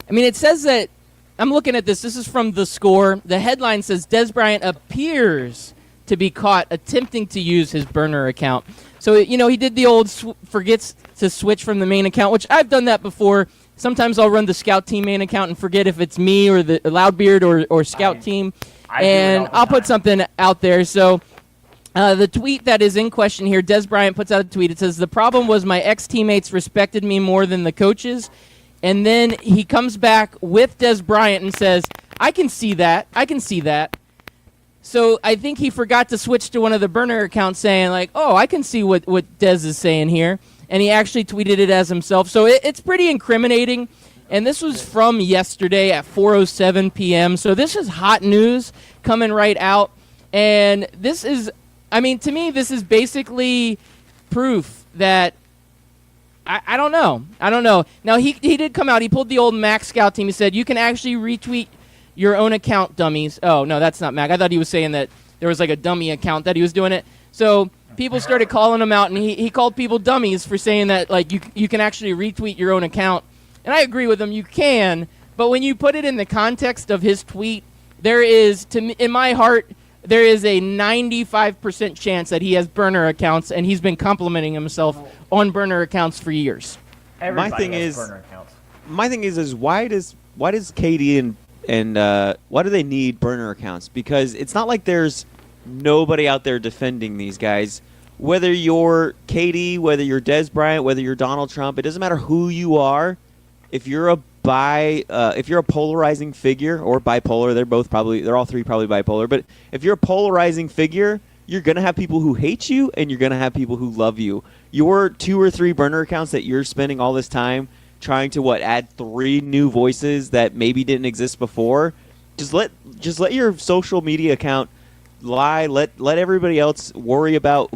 it says that, I'm looking at this. This is from The Score. The headline says, Des Bryant appears to be caught attempting to use his burner account. So, he did the old forgets to switch from the main account, which I've done that before. Sometimes I'll run the Scout Team main account and forget if it's me or the Loudbeard or Scout Team. And I'll put something out there. So the tweet that is in question here, Des Bryant puts out a tweet. It says, "The problem was my ex-teammates respected me more than the coaches." And then he comes back with Des Bryant and says, I can see that. So I think he forgot to switch to one of the burner accounts saying, like, oh, I can see what Des is saying here. And he actually tweeted it as himself. So it's pretty incriminating. And this was from yesterday at 4:07 p.m. So this is hot news coming right out. And this is, to me, this is basically proof that I don't know. Now, he did come out. He pulled the old Mac Scout Team. He said, you can actually retweet your own account, dummies. Oh, no, that's not Mac. I thought he was saying that there was like a dummy account that he was doing it. So people started calling him out, and he called people dummies for saying that, like, you can actually retweet your own account. And I agree with him. You can. But when you put it in the context of his tweet, there is, in my heart, there is a 95% chance that he has burner accounts, and he's been complimenting himself on burner accounts for years. Everybody my thing has is, burner accounts. My thing is why does Katie and why do they need burner accounts? Because it's not like there's nobody out there defending these guys. Whether you're Katie, whether you're Des Bryant, whether you're Donald Trump, it doesn't matter who you are. If you're a polarizing figure or bipolar, they're all three probably bipolar. But if you're a polarizing figure, you're gonna have people who hate you and you're gonna have people who love you. Your 2 or 3 burner accounts that you're spending all this time trying to add 3 new voices that maybe didn't exist before. Just let your social media account lie. Let everybody else worry about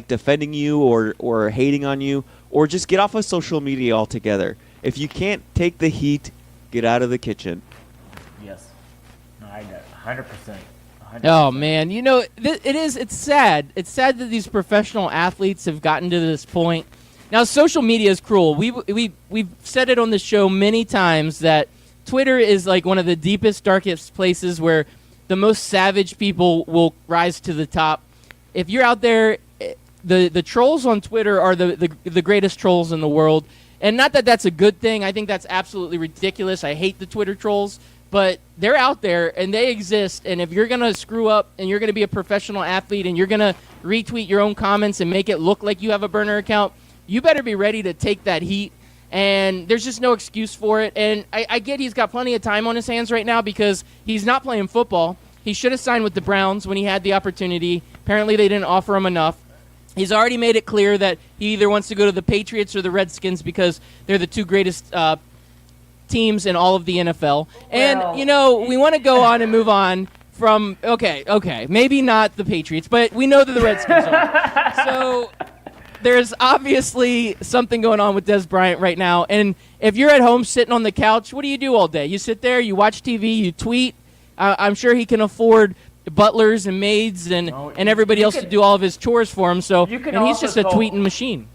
defending you or hating on you, or just get off of social media altogether. If you can't take the heat, get out of the kitchen. Yes. No, I know. 100%. 100%. Oh, man. It's sad. It's sad that these professional athletes have gotten to this point. Now, social media is cruel. We've said it on the show many times that Twitter is like one of the deepest, darkest places where the most savage people will rise to the top. If you're out there, the trolls on Twitter are the greatest trolls in the world. And not that that's a good thing. I think that's absolutely ridiculous. I hate the Twitter trolls. But they're out there, and they exist. And if you're going to screw up and you're going to be a professional athlete and you're going to retweet your own comments and make it look like you have a burner account, you better be ready to take that heat. And there's just no excuse for it. And I get he's got plenty of time on his hands right now because he's not playing football. He should have signed with the Browns when he had the opportunity. Apparently they didn't offer him enough. He's already made it clear that he either wants to go to the Patriots or the Redskins because they're the 2 greatest teams in all of the NFL. And, we want to go on and move on from, okay, maybe not the Patriots, but we know that the Redskins are. So there's obviously something going on with Des Bryant right now. And if you're at home sitting on the couch, what do you do all day? You sit there, you watch TV, you tweet. I'm sure he can afford butlers and maids and everybody else to do all of his chores for him. So, and he's just a tweeting machine.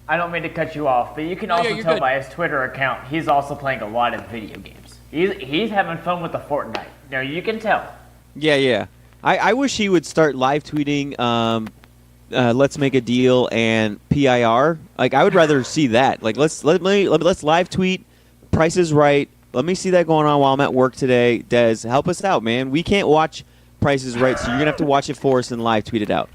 I don't mean to cut you off, but you can also tell by his Twitter account he's also playing a lot of video games. He's having fun with the Fortnite. You can tell. Yeah. I wish he would start live tweeting. Let's make a deal and PIR. Like I would rather see that. Like let's live tweet. Price is Right. Let me see that going on while I'm at work today. Des, help us out, man. We can't watch Price is Right, so you're gonna have to watch it for us and live tweet it out.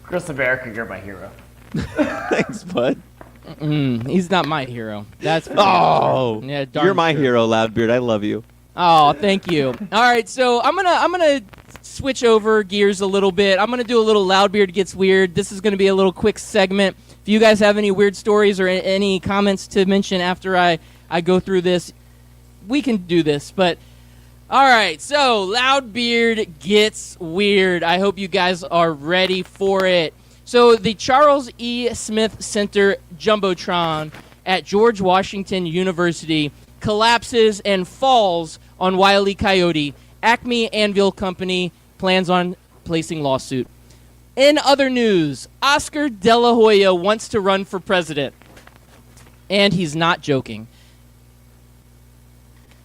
Chris America, you're my hero. Thanks, bud. He's not my hero. That's yeah, you're my hero, Loudbeard. I love you. Oh, thank you. All right, so I'm gonna switch over gears a little bit. I'm gonna do a little Loudbeard Gets Weird. This is gonna be a little quick segment. If you guys have any weird stories or any comments to mention after I go through this, we can do this. But all right, so Loudbeard Gets Weird. I hope you guys are ready for it. So the Charles E. Smith Center Jumbotron at George Washington University collapses and falls on Wile E. Coyote. Acme Anvil Company plans on placing lawsuit. In other news, Oscar De La Hoya wants to run for president. And he's not joking.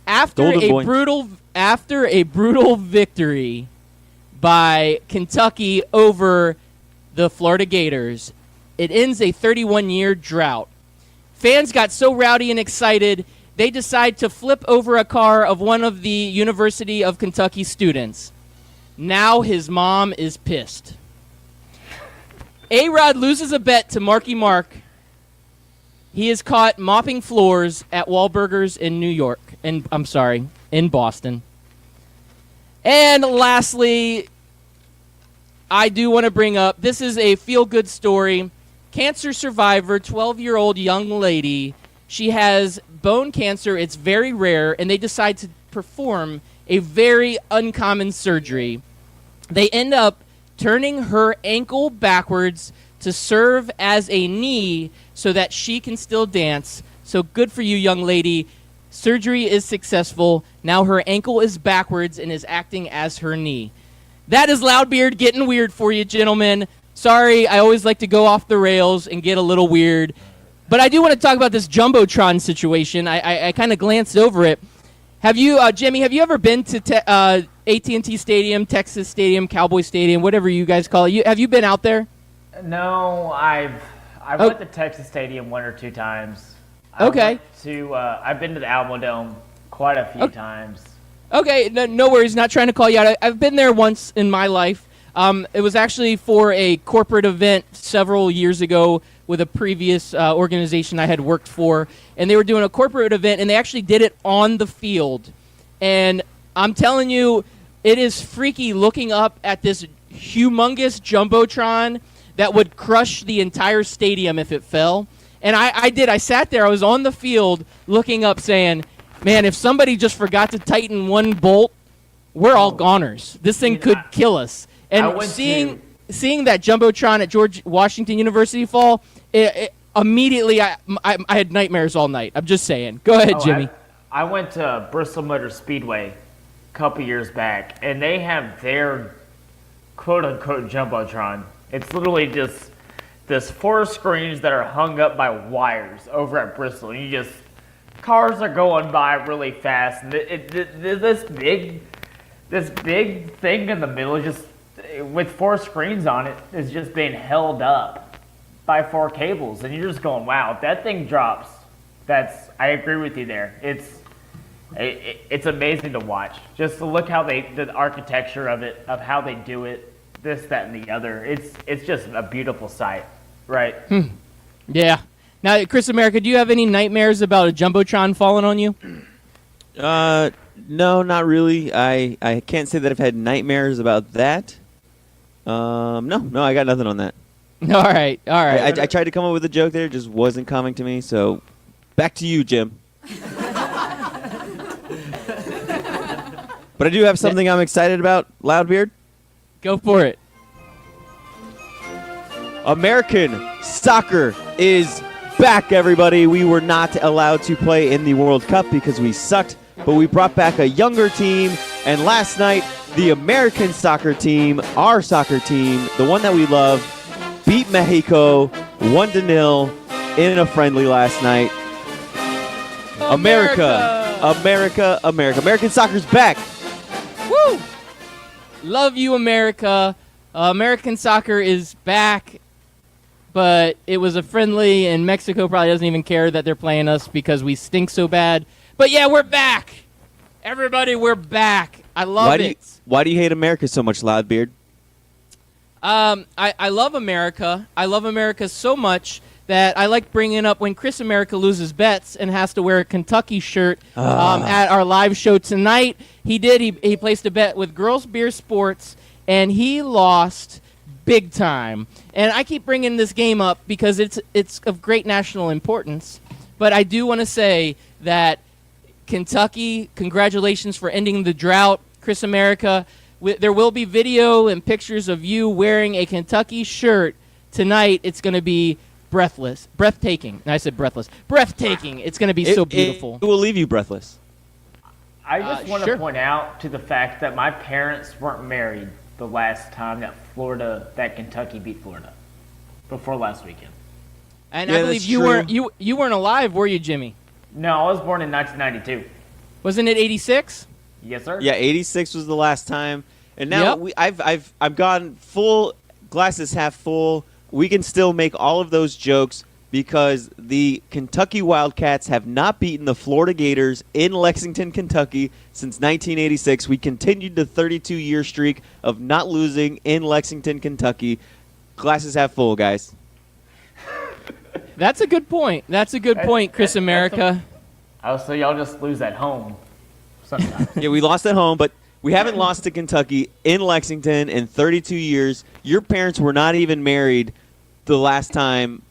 After a brutal victory, by Kentucky over the Florida Gators. It ends a 31-year drought. Fans got so rowdy and excited, they decide to flip over a car of one of the University of Kentucky students. Now his mom is pissed. A-Rod loses a bet to Marky Mark. He is caught mopping floors at Wahlburgers in in Boston. And lastly, I do want to bring up, this is a feel-good story. Cancer survivor, 12-year-old young lady. She has bone cancer. It's very rare, and they decide to perform a very uncommon surgery. They end up turning her ankle backwards to serve as a knee so that she can still dance. So good for you, young lady. Surgery is successful. Now her ankle is backwards and is acting as her knee. That is Loudbeard getting weird for you, gentlemen. Sorry, I always like to go off the rails and get a little weird. But I do want to talk about this Jumbotron situation. I kind of glanced over it. Have you, Jimmy, have you ever been to AT&T Stadium, Texas Stadium, Cowboy Stadium, whatever you guys call it? Have you been out there? No, I went to Texas Stadium 1 or 2 times. Okay. I've been to the Alamo quite a few times. Okay, no worries. Not trying to call you out. I've been there once in my life. It was actually for a corporate event several years ago with a previous organization I had worked for, and they were doing a corporate event, and they actually did it on the field. And I'm telling you, it is freaky looking up at this humongous Jumbotron that would crush the entire stadium if it fell. And I did. I sat there. I was on the field looking up saying, man, if somebody just forgot to tighten one bolt, we're all goners. This thing could kill us. And seeing that Jumbotron at George Washington University fall, immediately I had nightmares all night. I'm just saying. Go ahead, Jimmy. I went to Bristol Motor Speedway a couple years back, and they have their quote-unquote Jumbotron. It's literally just this 4 screens that are hung up by wires over at Bristol. And cars are going by really fast, and this big thing in the middle, just with 4 screens on it, is just being held up by 4 cables, and you're just going, wow, if that thing drops, I agree with you there. It's amazing to watch. Just to look how the architecture of it, of how they do it, this, that, and the other. It's just a beautiful sight, right? Yeah. Now, Chris America, do you have any nightmares about a Jumbotron falling on you? No, not really. I can't say that I've had nightmares about that. No, I got nothing on that. All right. I tried to come up with a joke there, it just wasn't coming to me. So, back to you, Jim. But I do have something I'm excited about, Loudbeard. Go for it. American soccer is back, everybody. We were not allowed to play in the World Cup because we sucked, but we brought back a younger team, and last night, the American soccer team, our soccer team, the one that we love, beat Mexico 1-0 in a friendly last night. America. American soccer's back. Woo! Love you, America. American soccer is back, but it was a friendly, and Mexico probably doesn't even care that they're playing us because we stink so bad. But yeah, we're back. Everybody, we're back. I love it. Why do you hate America so much, Loudbeard? I love America. I love America so much that I like bringing up when Chris America loses bets and has to wear a Kentucky shirt at our live show tonight. He did. He placed a bet with Girls Beer Sports, and he lost big time. And I keep bringing this game up because it's of great national importance. But I do want to say that Kentucky, congratulations for ending the drought. Chris America, there will be video and pictures of you wearing a Kentucky shirt tonight. It's going to be breathtaking. I said breathless. Breathtaking. It's going to be so beautiful. It will leave you breathless. I just want to point out to the fact that my parents weren't married the last time that Kentucky beat Florida, before last weekend. And I believe you weren't alive, were you, Jimmy? No, I was born in 1992. Wasn't it 86? Yes, sir. Yeah, 86 was the last time. And now Yep. I've gone full glasses half full. We can still make all of those jokes because the Kentucky Wildcats have not beaten the Florida Gators in Lexington, Kentucky since 1986. We continued the 32-year streak of not losing in Lexington, Kentucky. Glasses half full, guys. That's a good point. That's a good point, Chris America. Oh, so y'all just lose at home sometimes. Yeah, we lost at home, but we haven't lost to Kentucky in Lexington in 32 years. Your parents were not even married the last time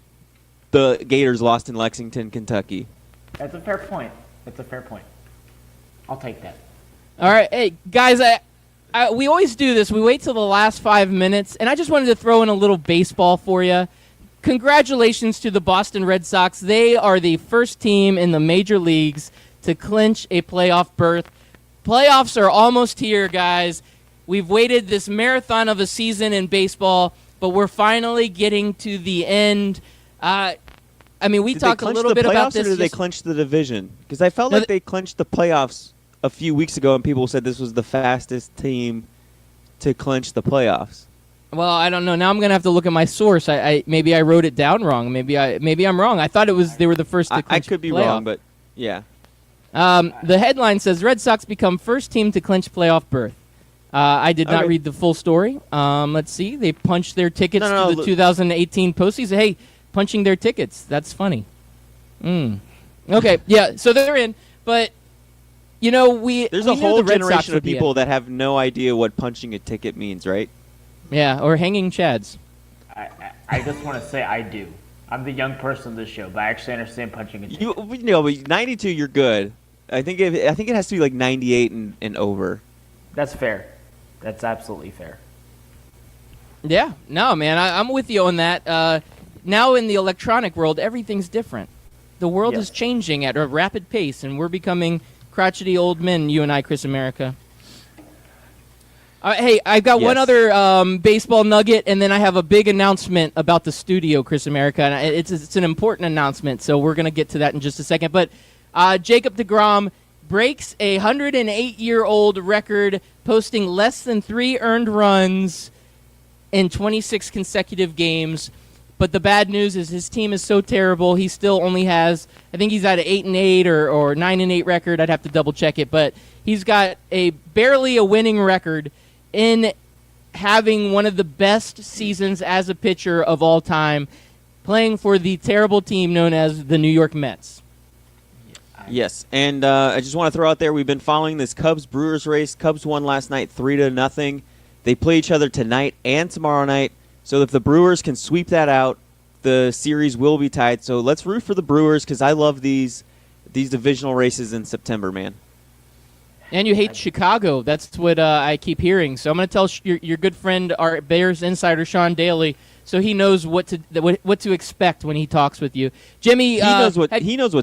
the Gators lost in Lexington, Kentucky. That's a fair point. I'll take that. All right, hey guys, we always do this. We wait till the last 5 minutes, and I just wanted to throw in a little baseball for you. Congratulations to the Boston Red Sox. They are the first team in the major leagues to clinch a playoff berth. Playoffs are almost here, guys. We've waited this marathon of a season in baseball, but we're finally getting to the end. I mean, we talked a little bit about this. Or did they clinch the division? Because I felt like they clinched the playoffs a few weeks ago, and people said this was the fastest team to clinch the playoffs. Well, I don't know. Now I'm gonna have to look at my source. Maybe I wrote it down wrong. Maybe I'm wrong. I thought they were the first to clinch. I could be playoff. wrong, but yeah. The headline says Red Sox become first team to clinch playoff berth. I did not read the full story. Let's see. They punched their tickets to the 2018 postseason. Hey, punching their tickets. That's funny. Okay, yeah. So they're in, but there's a whole the Red Sox generation of would be people in. that have no idea what punching a ticket means, right? Yeah, or hanging chads. I just want to say I do. I'm the young person of this show, but I actually understand punching a ticket. But 92, you're good. I think it has to be like 98 and over. That's fair. That's absolutely fair. Yeah, no, man, I'm with you on that. Now in the electronic world, everything's different. The world is changing at a rapid pace, and we're becoming crotchety old men, you and I, Chris America. Hey, I've got one other baseball nugget, and then I have a big announcement about the studio, Chris America. And it's an important announcement, so we're going to get to that in just a second. But Jacob deGrom breaks a 108-year-old record, posting less than 3 earned runs in 26 consecutive games. But the bad news is his team is so terrible, he still only has, I think he's at an 8-8 or 9-8 record. I'd have to double-check it. But he's got barely a winning record in having one of the best seasons as a pitcher of all time, playing for the terrible team known as the New York Mets. Yes, and I just want to throw out there, we've been following this Cubs-Brewers race. Cubs won last night 3-0. They play each other tonight and tomorrow night, so if the Brewers can sweep that out, the series will be tied. So let's root for the Brewers because I love these divisional races in September, man. And you hate Chicago. That's what I keep hearing. So I'm going to tell your good friend, our Bears insider, Sean Daly, so he knows what to expect when he talks with you. Jimmy, he knows what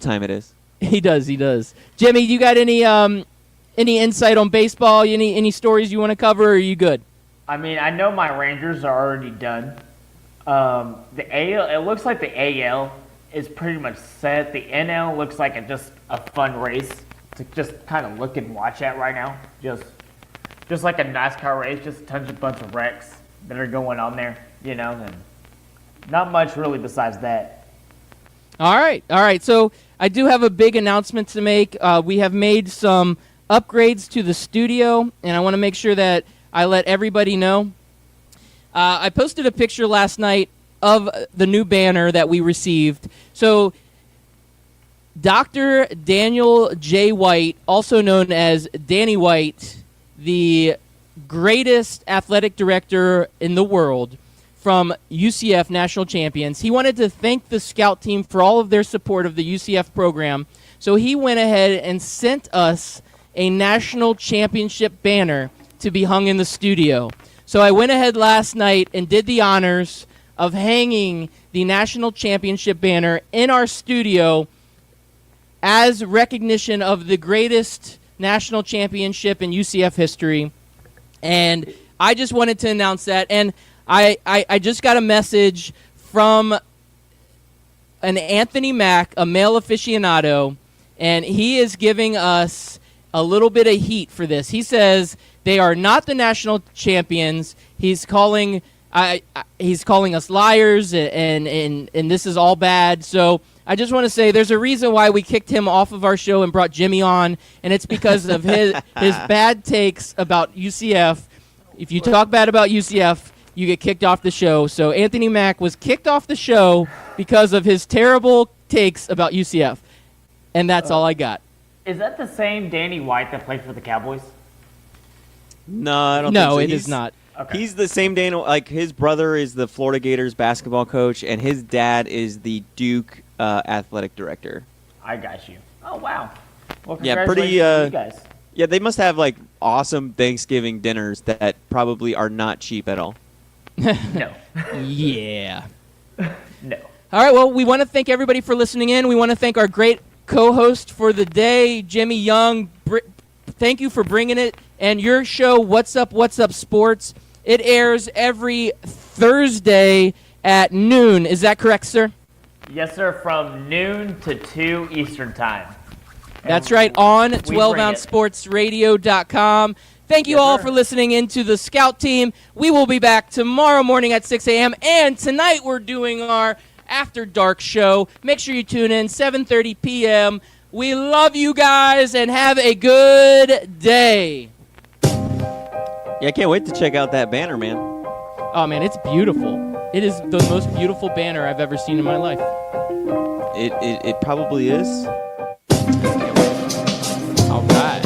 time it is. He does. Jimmy, you got any insight on baseball? Any stories you want to cover, or are you good? I mean, I know my Rangers are already done. The AL, it looks like the AL is pretty much set. The NL looks like just a fun race to just kind of look and watch at right now. Just like a NASCAR race, just a bunch of wrecks that are going on there, and not much really besides that. All right. So I do have a big announcement to make. We have made some upgrades to the studio, and I want to make sure that I let everybody know. I posted a picture last night of the new banner that we received. So Dr. Daniel J. White, also known as Danny White, the greatest athletic director in the world from UCF National Champions, he wanted to thank the scout team for all of their support of the UCF program. So he went ahead and sent us a national championship banner to be hung in the studio. So I went ahead last night and did the honors of hanging the national championship banner in our studio as recognition of the greatest national championship in UCF history. And I just wanted to announce that. And I just got a message from an Anthony Mack, a male aficionado, and he is giving us a little bit of heat for this. He says They are not the national champions. He's calling us liars, and this is all bad. So I just want to say there's a reason why we kicked him off of our show and brought Jimmy on, and it's because of his bad takes about UCF. If you talk bad about UCF, you get kicked off the show. So Anthony Mack was kicked off the show because of his terrible takes about UCF. And that's all I got. Is that the same Danny White that played for the Cowboys? No, I don't think so. No, it is not. Okay. He's the same Daniel. Like, his brother is the Florida Gators basketball coach, and his dad is the Duke athletic director. I got you. Oh, wow. Well, Yeah, congratulations pretty, to you guys. Yeah, they must have, like, awesome Thanksgiving dinners that probably are not cheap at all. No. Yeah. No. All right, well, we want to thank everybody for listening in. We want to thank our great co-host for the day, Jimmy Young. Thank you for bringing it. And your show, What's Up Sports, it airs every Thursday at noon. Is that correct, sir? Yes, sir, from noon to 2 Eastern Time. That's right, on 12ouncesportsradio.com. Thank you all for listening into the Scout Team. We will be back tomorrow morning at 6 a.m. And tonight we're doing our After Dark show. Make sure you tune in, 7:30 p.m. We love you guys, and have a good day. Yeah, I can't wait to check out that banner, man. Oh, man, it's beautiful. It is the most beautiful banner I've ever seen in my life. It probably is. All right.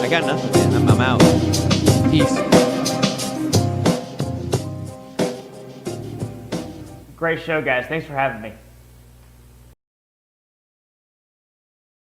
I got nothing, man. I'm out. Peace. Great show, guys. Thanks for having me.